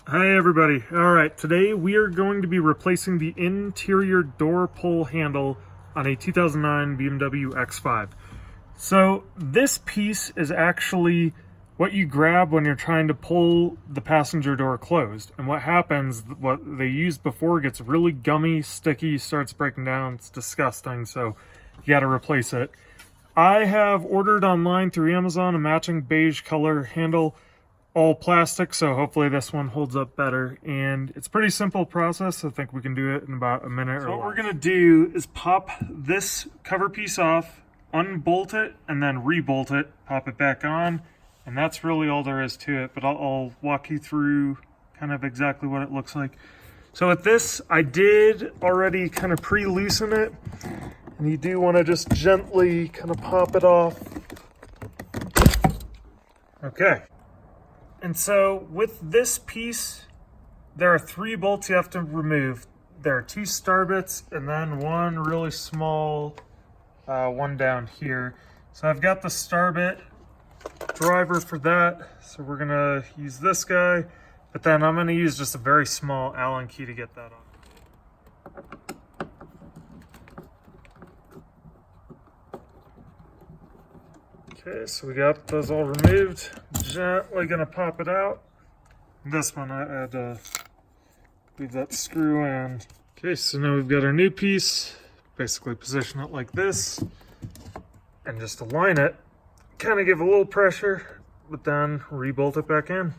Hi everybody. Alright, today we are going to be replacing the interior door pull handle on a 2009 BMW X5. So this piece is actually what you grab when you're trying to pull the passenger door closed. And what happens, what they used before gets really gummy, sticky, starts breaking down. It's disgusting, so you gotta replace it. I have ordered online through Amazon a matching beige color handle, all plastic, so hopefully this one holds up better. And it's a pretty simple process. I think we can do it in about a minute or less. What we're gonna do is pop this cover piece off, unbolt it, and then rebolt it, pop it back on, and that's really all there is to it. But I'll walk you through kind of exactly what it looks like. So with this, I did already kind of pre-loosen it, and you do want to just gently kind of pop it off. Okay. And so with this piece, there are 3 bolts you have to remove. There are 2 star bits and then one really small one down here. So I've got the star bit driver for that. So we're gonna use this guy, but then I'm gonna use just a very small Allen key to get that on. Okay, so we got those all removed. Gently gonna pop it out. This one I had to leave that screw in. Okay, so now we've got our new piece. Basically position it like this and just align it. Kind of give a little pressure, but then rebolt it back in.